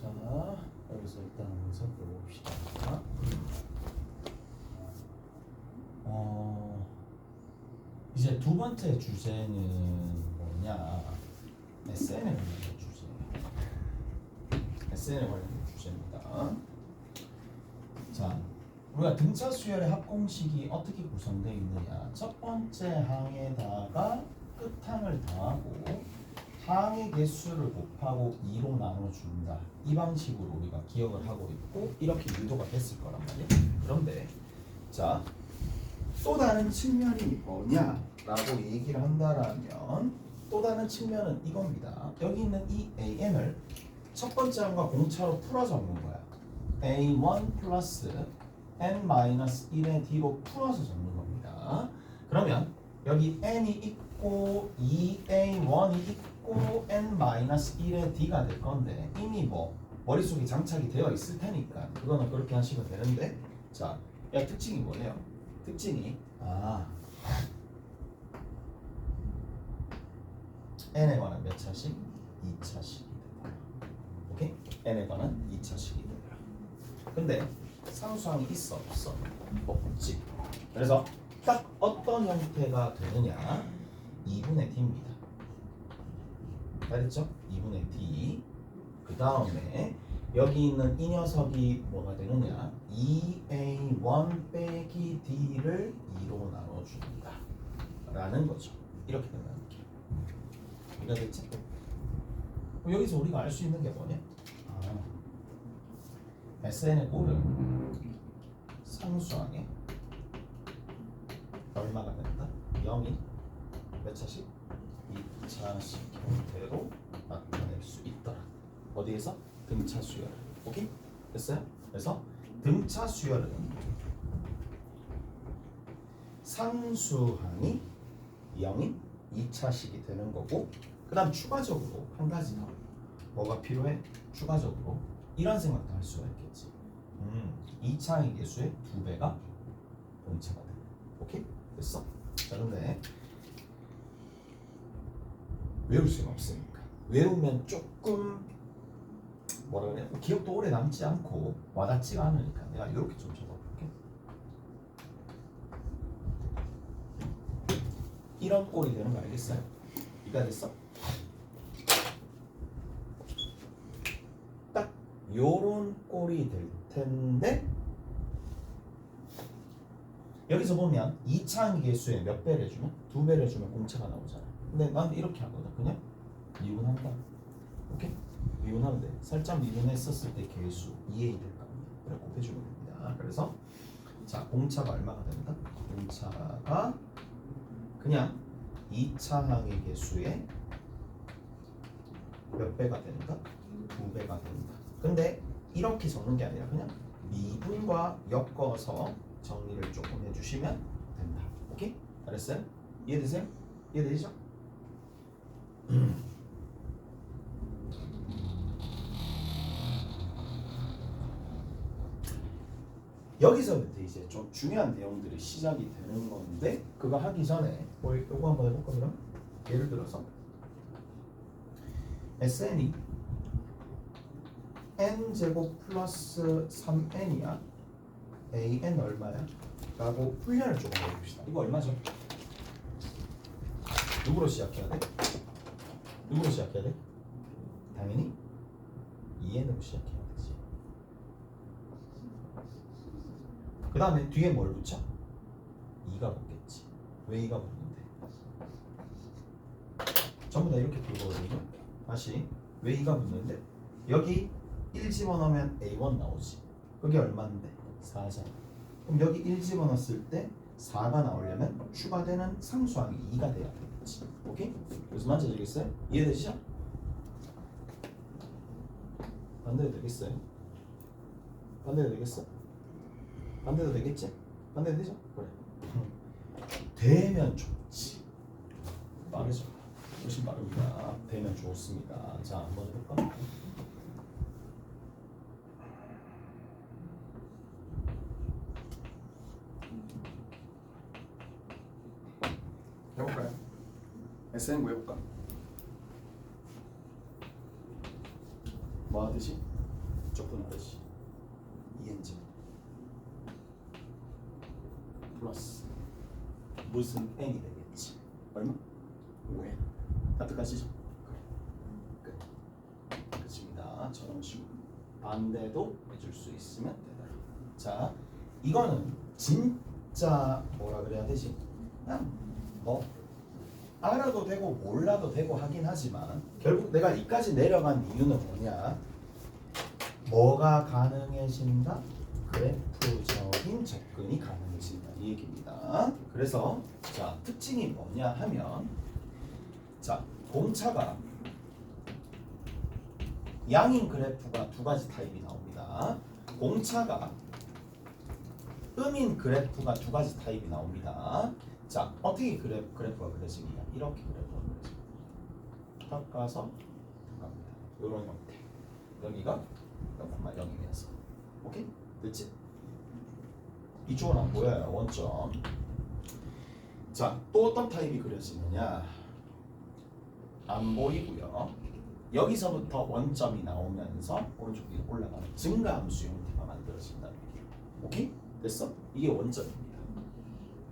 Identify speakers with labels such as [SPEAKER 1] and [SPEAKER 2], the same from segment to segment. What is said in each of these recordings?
[SPEAKER 1] 자, 여기서 일단 한번 살펴봅시다. 이제 두 번째 주제는 뭐냐? SN에 관련된 주제예요. SN에 관련된 주제입니다. 자, 우리가 등차 수열의 합공식이 어떻게 구성되어 있느냐? 첫 번째 항에다가 끝항을 더하고 항의 개수를 곱하고 2로 나눠준다. 이 방식으로 우리가 기억을 하고 있고 이렇게 유도가 됐을 거란 말이에요. 그런데 자, 또 다른 측면이 뭐냐라고 얘기를 한다라면 또 다른 측면은 이겁니다. 여기 있는 이 AN을 첫 번째 항과 공차로 풀어 적는 거야. A1 플러스 N-1의 D로 풀어서 적는 겁니다. 그러면 여기 N이 있고 2A1이 있고 N-1의 D가 될 건데 이미 뭐 머릿속에 장착이 되어 있을 테니까 그거는 그렇게 하시면 되는데 자, 야 특징이 뭐예요? 특징이 n에 관한 몇 차식? 2차식이 된다. 오케이? n에 관한 2차식이 된다. 근데 상수항이 있어 없어? 없지. 그래서 딱 어떤 형태가 되느냐? 2분의 d입니다. 알겠죠? 2분의 d. 그 다음에 여기 있는 이 녀석이 뭐가 되느냐? 2a1 빼기 d를 2로 나눠준다 라는 거죠. 이렇게 된다는 게 이해됐지? 여기서 우리가 알 수 있는 게 뭐냐? SN의 꼴은 상수항에 얼마가 된다? 0이 몇 차식? 2차식 형태로 나타낼 수 있더라. 어디에서? 등차 수열. 오케이? 됐어요? 그래서 등차 수열은 상수항이 0인 2차식이 되는 거고 그 다음 추가적으로 한 가지 더 뭐가 필요해? 추가적으로 이런 생각도 할 수가 있겠지. 2차항의 개수의 2배가 등차가 돼. 오케이? 됐어? 자, 근데 외울 수는 없으니까 외우면 조금 뭐라 그래? 기억도 오래 남지 않고 와닿지가 않으니까 내가 이렇게 좀 적어볼게. 이런 꼴이 되는 거 알겠어요? 이해가 됐어? 딱 요런 꼴이 될 텐데 여기서 보면 2차항 개수에 몇 배를 해주면? 2배를 해주면 공차가 나오잖아. 근데 난 이렇게 하거든. 그냥 미분한다. 오케이? 미분하면 돼. 살짝 미분했었을 때 개수 2a 될 거 아니야. 그래 곱해주면 됩니다. 그래서 자 공차가 얼마가 된다? 공차가 그냥 2차항의 개수의 몇 배가 된다? 2배가 된다. 근데 이렇게 적는 게 아니라 그냥 미분과 엮어서 정리를 조금 해주시면 된다. 오케이? 알았어요? 이해되세요? 이해되시죠? 여기서부터 이제 좀 중요한 내용들이 시작이 되는 건데 그거 하기 전에 이거 한번 해볼까 그럼? 예를 들어서 SN이 n제곱 플러스 3n이야 an 얼마야? 라고 풀려를 조금 해봅시다. 이거 얼마죠? 누구로 시작해야 돼? 누구로 시작해야 돼? 당연히 2n으로 시작해야 되지. 그 다음에 뒤에 뭘 붙여? 2가 붙겠지. 왜 2가 붙는데? 전부 다 이렇게 풀거든요. 다시 왜 2가 붙는데? 여기 1 집어넣으면 A1 나오지. 그게 얼마인데? 4잖아. 그럼 여기 1 집어넣었을 때 4가 나오려면 추가되는 상수항이 2가 돼야 되겠지. 오케이? 그래서 맞춰지겠어요? 이해되시죠? 반대도 되겠어요? 반대도 되겠어? 반대도 되겠지? 반대도 되죠? 그래. 되면 좋지. 빠르죠? 훨씬 빠릅니다. 되면 좋습니다. 자, 한번 해볼까? 해볼까요? SN 구해볼까? 뭐 하듯이? 조건 다르지. 2n제곱 플러스 무슨 n이 되겠지? 얼마? 5n. 답변까지죠? 그래. 끝. 끝입니다. 저런 식으로 반대도 해줄 수 있으면 되더라. 자, 이거는 진짜 뭐라 그래야 되지? 그냥 뭐 알아도 되고 몰라도 되고 하긴 하지만 결국 내가 이까지 내려간 이유는 뭐냐? 뭐가 가능해진다? 그래프적인 접근이 가능해진다 이 얘기입니다. 그래서 자 특징이 뭐냐 하면 자 공차가 양인 그래프가 두 가지 타입이 나옵니다. 공차가 음인 그래프가 두 가지 타입이 나옵니다. 자 어떻게 그래프가 그려지냐? 이렇게 그래프가 그려집니다. 탁 가서 갑니다. 이런 형태. 여기가 0,0이면서 오케이? 됐지? 이쪽은 안 보여요. 원점. 자, 또 어떤 타입이 그려지느냐? 안 보이고요. 여기서부터 원점이 나오면서 오른쪽 위로 올라가는 증가함수 형태가 만들어진다는 얘기예요. 오케이? 됐어? 이게 원점입니다.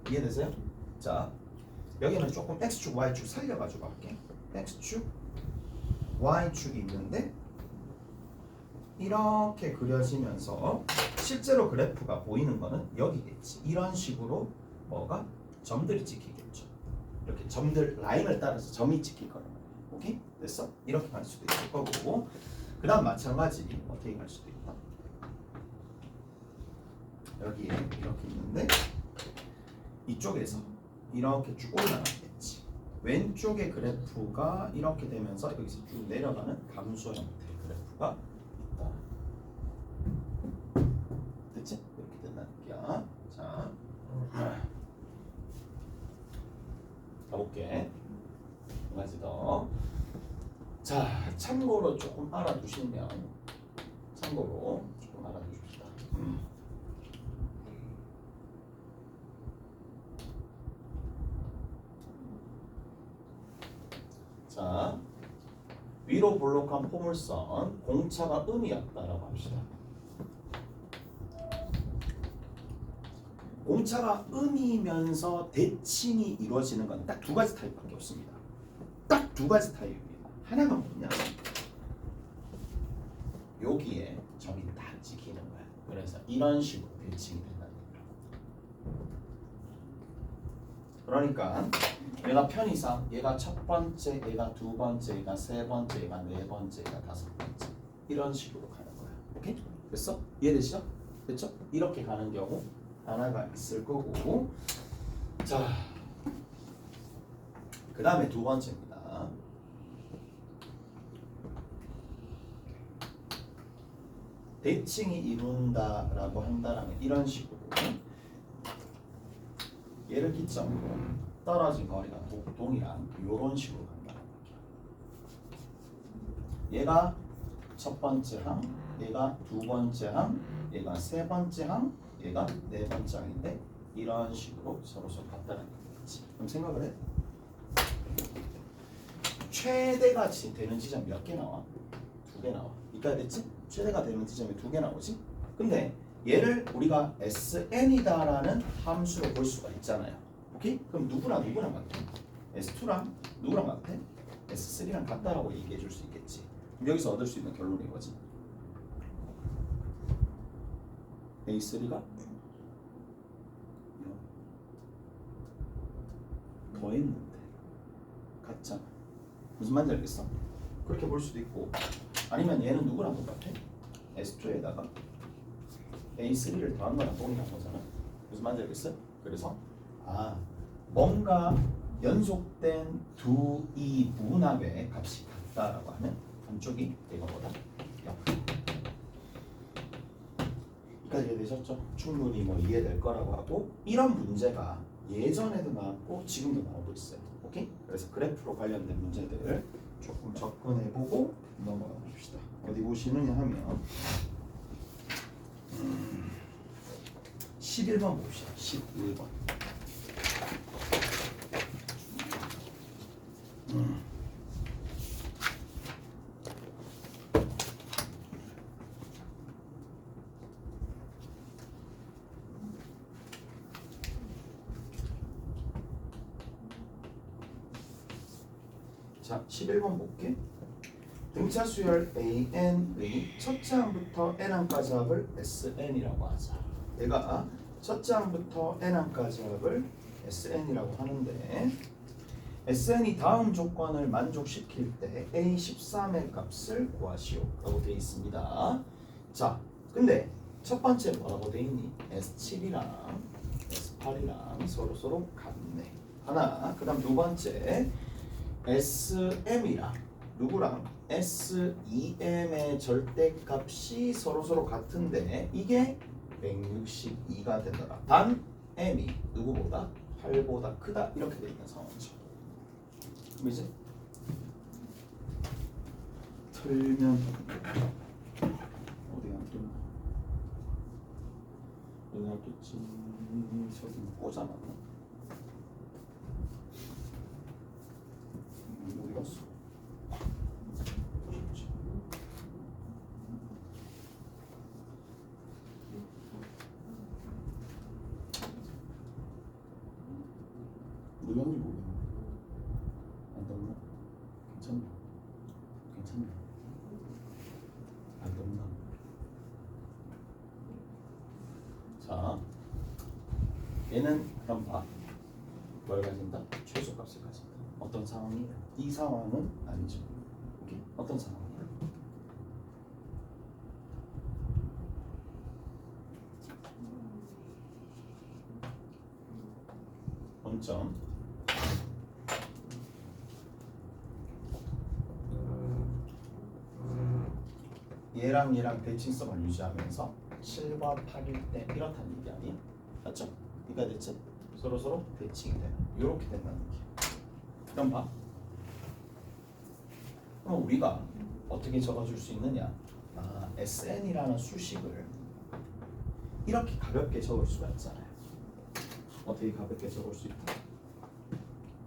[SPEAKER 1] 이해되세요? 자, 여기는 조금 x축, y축 살려가지고 할게. x축, y축이 있는데 이렇게 그려지면서 실제로 그래프가 보이는 거는 여기겠지. 이런 식으로 뭐가 점들이 찍히겠죠. 이렇게 점들 라인을 따라서 점이 찍힐 거란 말이야. 오케이? 됐어? 이렇게 갈 수도 있을 거고 그 다음 마찬가지 어떻게 갈 수도 있다. 여기에 이렇게 있는데 이쪽에서 이렇게 쭉 올라가겠지. 왼쪽의 그래프가 이렇게 되면서 여기서 쭉 내려가는 감소 형태의 그래프가 있다. 됐지? 이렇게 된다는 얘기야. 자, 가볼게. 한 가지 더. 자, 참고로 조금 알아두시면 참고로 조금 알아두십시다. 자, 위로 볼록한 포물선 공차가 음이었다라고 합시다. 공차가 음이면서 대칭이 이루어지는 건 딱 두 가지 타입밖에 없습니다. 딱 두 가지 타입입니다. 하나가 뭐냐? 여기에 점이 다 찍히는 거야. 그래서 이런 식으로 대칭이 된다는 거야. 그러니까 얘가 편의상 얘가 첫 번째, 얘가 두 번째, 얘가 세 번째, 얘가 네 번째, 얘가 다섯 번째 이런 식으로 가는 거야. 오케이? 됐어? 이해되시죠? 됐죠? 이렇게 가는 경우 하나가 있을 거고 자, 그 다음에 두 번째입니다. 대칭이 이룬다라고 한다라면 이런 식으로 얘를 기점으로 떨어진 거리가 동일한 이런 식으로 간다는 얘기야. 얘가 첫 번째 항, 얘가 두 번째 항, 얘가 세 번째 항, 얘가 네 번째 항인데 이런 식으로 서로 같다는 얘기겠지. 그럼 생각을 해. 최대가 되는 지점 몇 개 나와? 두 개 나와. 이까 됐지? 최대가 되는 지점이 두 개 나오지? 근데 얘를 우리가 SN이다라는 함수로 볼 수가 있잖아요. 오케이? 그럼 누구랑 같아? S2랑 누구랑 같아? S3랑 같다라고 얘기해 줄 수 있겠지. 그럼 여기서 얻을 수 있는 결론이 뭐지? A3가 더했는데 같잖아. 무슨 말인지 알겠어? 그렇게 볼 수도 있고 아니면 얘는 누구랑 똑같아? S2에다가 A3를 더한 거랑 동일한 거잖아. 무슨 말인지 알겠어? 그래서 뭔가 연속된 두 이 문합의 값이 같다라고 하면 한쪽이 이거보다 약하다. 여기까지 이해되셨죠? 충분히 이해될 거라고 하고 이런 문제가 예전에도 나왔고 지금도 나오고 있어요. 오케이? 그래서 그래프로 관련된 문제들 조금 접근해보고 넘어가 봅시다. 어디 보시느냐 하면 11번 봅시다. 11번. 자, 11번 볼게. 등차 수열 AN의 첫째 항부터 N항까지 합을 SN이라고 하자. 얘가 첫째 항부터 N항까지 합을 SN이라고 하는데 SN이 다음 조건을 만족시킬 때 A13의 값을 구하시오 라고 되어 있습니다. 자, 근데 첫 번째 뭐라고 되어 있니? S7이랑 S8이랑 서로 같네. 하나. 그 다음 두 번째 SM이랑 누구랑? S2M의 절대값이 서로 같은데 이게 162가 되더라. 단 M이 누구보다? 8보다 크다. 이렇게 되어 있는 상황이죠. 그럼 이제 틀면 어디 안 뚫나? 여기 안 뚫지. 저기 꽂아놨나? 어디 갔어? 누군지 모르겠네. 안 떴나? 괜찮나? 괜찮나? 안 떴나? 자, 얘는 그럼 봐. 뭘 가진다? 최소값을 가진다. 어떤 상황이에요? 이 상황은 아니죠. 오케이? 어떤 상황이에요? 원점 얘랑 대칭성을 유지하면서 7과 8일 때 이렇다는 얘기 아니? 맞죠? 그러니까 대체 서로 대칭이 되는 이렇게 된다는 얘기. 그럼 봐. 그럼 우리가 어떻게 적어줄 수 있느냐? SN이라는 수식을 이렇게 가볍게 적을 수가 있잖아요. 어떻게 가볍게 적을 수 있다?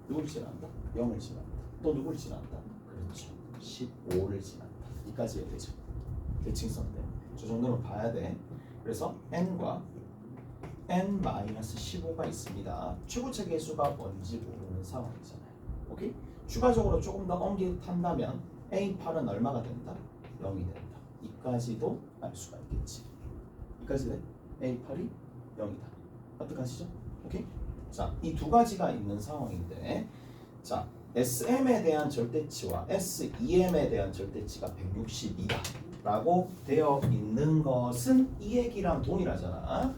[SPEAKER 1] 누굴 지난다? 0을 지난다. 또 누굴 지난다? 그렇죠. 15를 지난다. 이까지 해야 되죠. 대칭성 때문에. 저 정도는 봐야 돼. 그래서 n과 n-15가 있습니다. 최고차 계수가 뭔지 모르는 상황이잖아요. 오케이? 추가적으로 조금 더 엄격한다면 A8은 얼마가 된다? 0이 된다. 이까지도 알 수가 있겠지. 이까지 돼? A8이 0이다. 어떡하시죠? 오케이? 자, 이 두 가지가 있는 상황인데, 자, SM에 대한 절대치와 SEM에 대한 절대치가 162다 라고 되어 있는 것은 이 얘기랑 동일하잖아.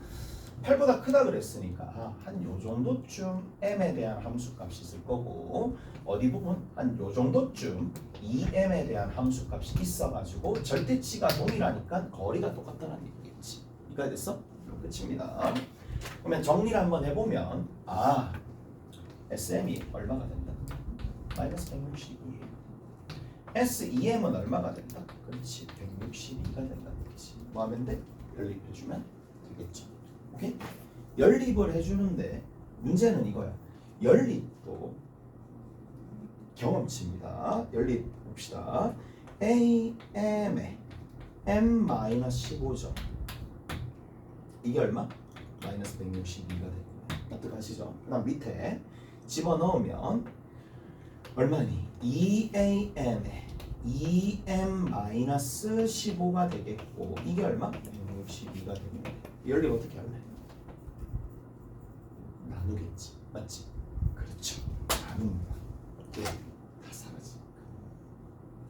[SPEAKER 1] 8보다 크다 그랬으니까 한 요 정도쯤 M에 대한 함수값이 있을 거고, 어디 부분? 한 요 정도쯤 EM에 대한 함수값이 있어가지고 절대치가 동일하니까 거리가 똑같다는 얘기겠지. 이해가 됐어? 끝입니다. 그러면 정리를 한번 해보면 SM이 얼마가 된다? 마이너스 162. SEM은 얼마가 된다? 그렇지, 162가 된다는 얘기지. 뭐 하면 돼? 연립해주면 되겠죠. 오케이? 연립을 해주는데 문제는 이거야. 연립도 경험치입니다. 연립 봅시다. AM에 M-15점. 이게 얼마? 마이너스 162가 되는 거예요. 납득하시죠? 그 다음 밑에 집어넣으면 얼마니? 2AM에 2M-15가 되겠고, 이게 얼마? 162가 되는 거예요. 연립 어떻게 할래? 나누겠지. 맞지? 그렇죠. 나눕니다. 네. 다 사라지니까.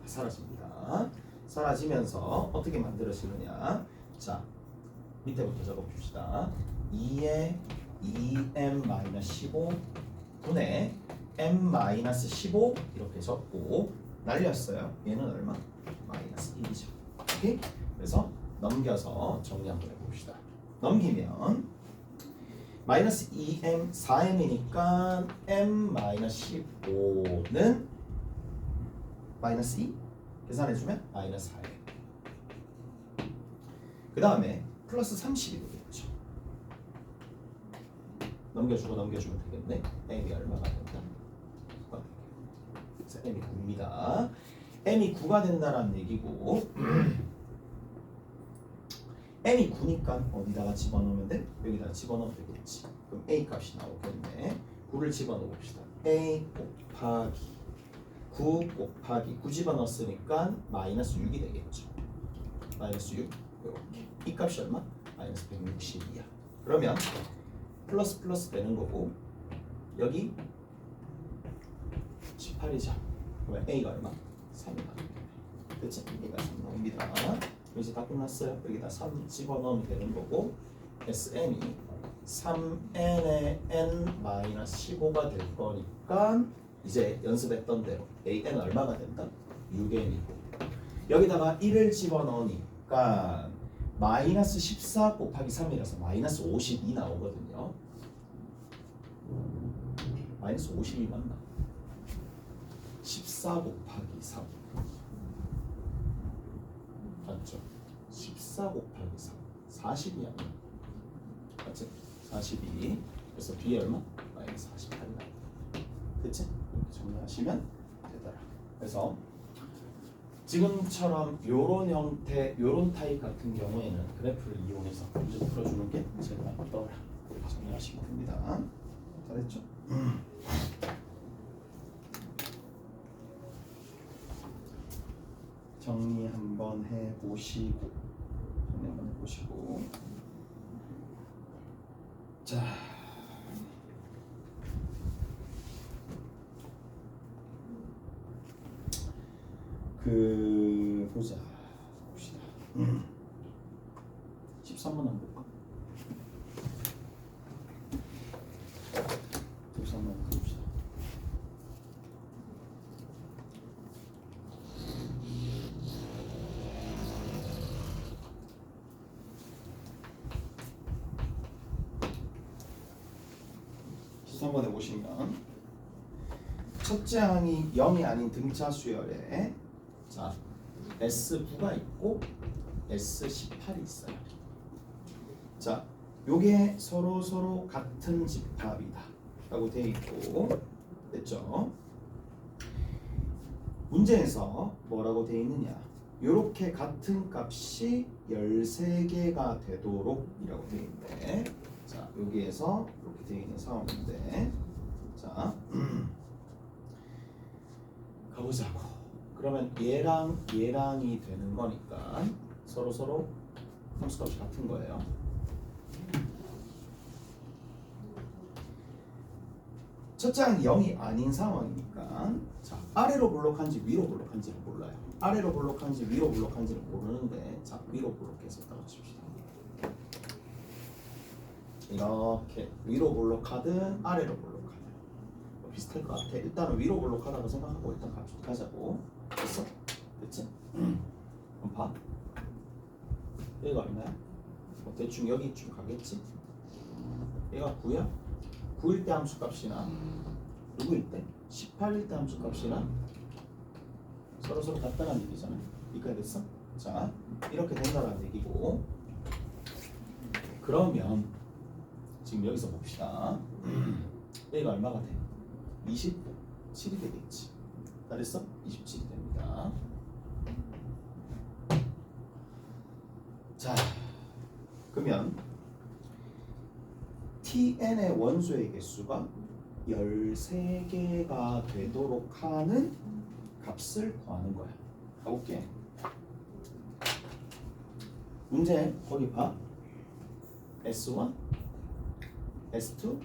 [SPEAKER 1] 다 사라집니다. 사라지면서 어떻게 만들어지느냐? 자, 밑에부터 적어봅시다. 2에 2m-15 분의 m-15 이렇게 적고 날렸어요. 얘는 얼마? 마이너스 1이죠. 오케이? 그래서 넘겨서 정리 한번 해봅시다. 넘기면 마이너스 2m 4m이니까 m-15는 마이너스 2 계산해주면 마이너스 4m. 그 다음에 플러스 30이 되겠죠. 넘겨주면 되겠네. m이 얼마가 된다? 9가 그래서 m이 9입니다. m이 9가 된다는 얘기고 m이 9니까 어디다가 집어넣으면 돼? 여기다가 집어넣으면 되겠지. 그럼 a 값이 나오겠네. 9를 집어넣어 봅시다. a 곱하기 9 곱하기 9 집어넣었으니까 마이너스 6이 되겠죠. 마이너스 6 이렇게 이 값이 얼마? 마이너스 162야. 그러면 플러스 플러스 되는 거고 여기 18이죠. 그러면 A가 얼마? 3이다. 그치? A가 3 나옵니다. 이제 다 끝났어요. 여기다 3 집어넣으면 되는 거고 SN이 3n의 n-15가 될 거니까 이제 연습했던 대로 AN 얼마가 된다? 6n이고 여기다가 1을 집어넣으니까 마이너스 14 곱하기 3이라서 마이너스 52 나오거든요. 마이너스 52 맞나? 14 곱하기 3 맞죠? 14 곱하기 3 40이 아니야. 맞지? 42. 그래서 B에 얼마? 마이너스 48이 나와. 그치? 이렇게 정리하시면 되더라. 그래서 지금처럼 요런 형태, 요런 타입 같은 경우에는 그래프를 이용해서 문제 풀어주는 게 제일 낫더라. 이렇게 정리하시면 됩니다. 잘했죠? 정리 한번 해보시고 자 봅시다. 13번 한번 볼까? 13번 봅시다. 한번에 보시면 첫째 항이 0이 아닌 등차 수열에 자 S9가 있고 S18이 있어요. 자 요게 서로 같은 집합이다 라고 되어 있고 됐죠? 문제에서 뭐라고 되어 있느냐 요렇게 같은 값이 13개가 되도록 이라고 되어 있는데 자 여기에서 이렇게 되어 있는 상황인데 자 가보자고. 그러면 얘랑이 되는 거니까 서로 함수값이 같은 거예요. 첫째 항이 0이 아닌 상황이니까 자 아래로 블록한지 위로 블록한지를 몰라요. 아래로 블록한지 위로 블록한지는 모르는데 자 위로 블록해서 따라칩시다. 이렇게 위로 블록하든 아래로 블록하든 비슷할 것 같아. 일단은 위로 블록하다고 생각하고 일단 가자고. 됐어? 됐지? 그럼 봐. 여기가 얼마야? 뭐 대충 여기쯤 가겠지? 얘가 9야? 9일 때 함수값이나 누구일 때? 18일 때 함수값이나 서로 같다는 얘기잖아. 이까지 됐어? 자 이렇게 된다는 얘기고 그러면 지금 여기서 봅시다. 얘가 얼마가 돼? 27이 되겠지. 잘했어? 27이 됩니다. 자 그러면 tn의 원소의 개수가 13개가 되도록 하는 값을 구하는 거야. 가볼게. 문제 거기 봐. S1, S2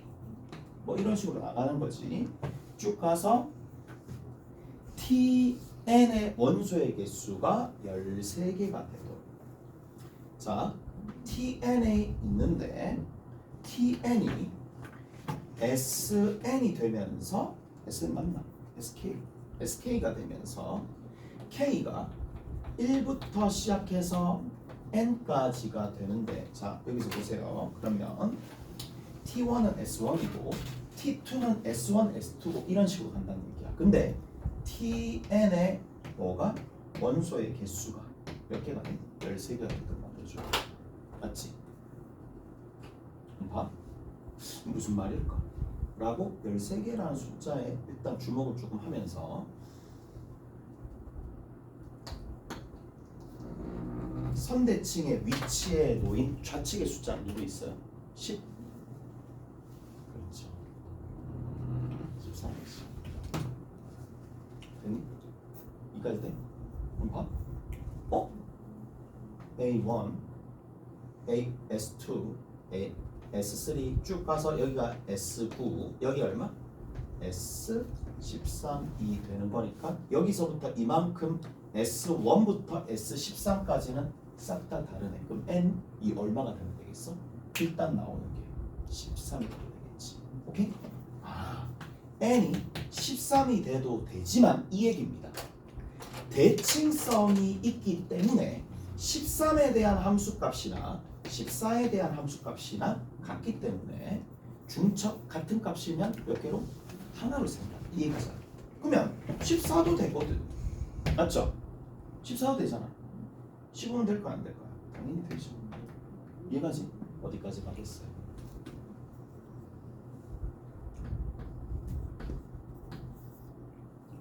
[SPEAKER 1] 뭐 이런 식으로 나가는 거지. 쭉 가서 tn의 원소의 개수가 13개가 되도록. 자 tn에 있는데 tn이 sn이 되면서 sn 맞나? sk가 되면서 k가 1부터 시작해서 n까지가 되는데 자 여기서 보세요. 그러면 t1은 s1이고 t2는 s1, s2고 이런 식으로 간다는 얘기야. 근데 tn의 뭐가? 원소의 개수가 몇 개가 돼? 13개가 되도록 만들어줘. 맞지? 봐. 무슨 말일까? 라고 13개라는 숫자에 일단 주목을 조금 하면서 선대칭의 위치에 놓인 좌측의 숫자는 누구 있어요? 10. 그렇죠. 13. 됐니? 여기까지 돼? 그럼 봐. A1, S2, S3 쭉 가서 여기가 S9, 여기 얼마? S13이 되는 거니까 여기서부터 이만큼 S1부터 S13까지는 싹 다 다르네. 그럼 N이 얼마가 되면 되겠어? 일단 나오는 게 13이 되겠지. 오케이? N이 13이 돼도 되지만 이 얘기입니다. 대칭성이 있기 때문에 13에 대한 함수값이나 14에 대한 함수값이나 같기 때문에 중첩 같은 값이면 몇 개로? 하나로 생각. 이 얘기잖아. 그러면 14도 되거든. 맞죠? 14도 되잖아. 15는 될 거야 안 될 거야? 당연히 되죠. 이해가지? 어디까지 가겠어요?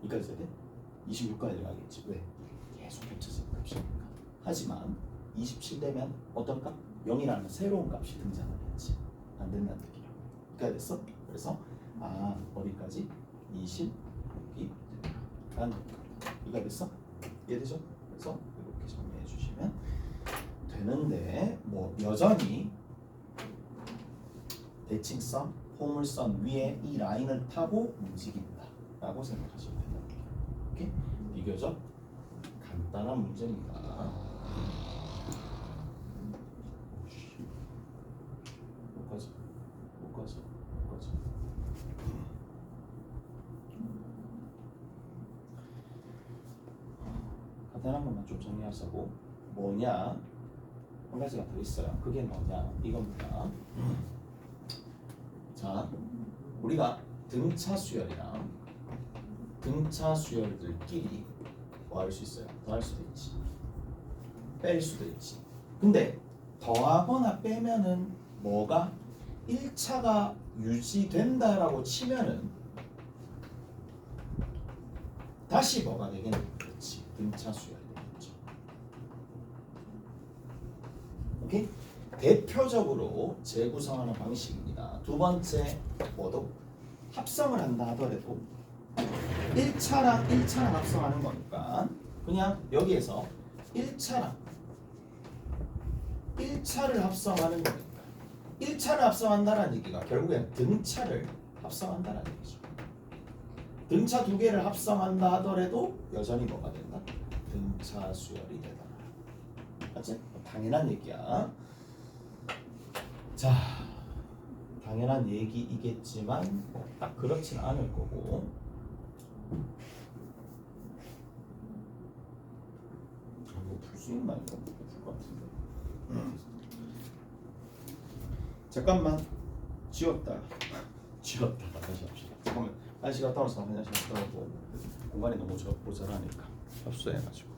[SPEAKER 1] 여기까지 해야 돼? 26까지 가겠지. 왜? 계속 겹쳐지는 값이니까. 하지만 27 되면 어떤 값? 0이라는 새로운 값이 등장하겠지. 안 된다는 얘기야. 여기까지 됐어? 그래서 어디까지? 20이 된다. 이해가 됐어? 이해되죠? 그래서 이렇게 정리해 주시면 되는데 뭐 여전히 대칭성, 포물선 위에 이 라인을 타고 움직인다 라고 생각하시면 된다. 오케이? 비교적 간단한 문제입니다. 못 가져. 간단한 것만 좀 정리하자고. 뭐냐? 한 가지가 더 있어요. 그게 뭐냐? 이겁니다. 자, 우리가 등차 수열이랑 등차 수열들끼리 뭐 할 수 있어요? 더할 수도 있지, 뺄 수도 있지. 근데 더하거나 빼면은 뭐가 1차가 유지된다라고 치면은 다시 뭐가 되겠지? 등차 수열이 되겠죠. 오케이? 대표적으로 재구성하는 방식입니다. 두 번째 뭐도 합성을 한다 하더라도 1차랑 합성하는 거니까 그냥 여기에서 1차를 합성하는 거니까 1차를 합성한다는 얘기가 결국엔 등차를 합성한다는 얘기죠. 등차 두 개를 합성한다 하더라도 여전히 뭐가 된다? 등차 수열이 되다. 맞지? 당연한 얘기야. 자, 당연한 얘기이겠지만 딱 그렇진 않을 거고. 뭐 풀수있나 이거 풀것 같은데. 잠깐만 지웠다 다시 합시다. 잠깐만 한시간 따라서 한시간 따라고 공간이 너무 모자라니까 협소해가지고.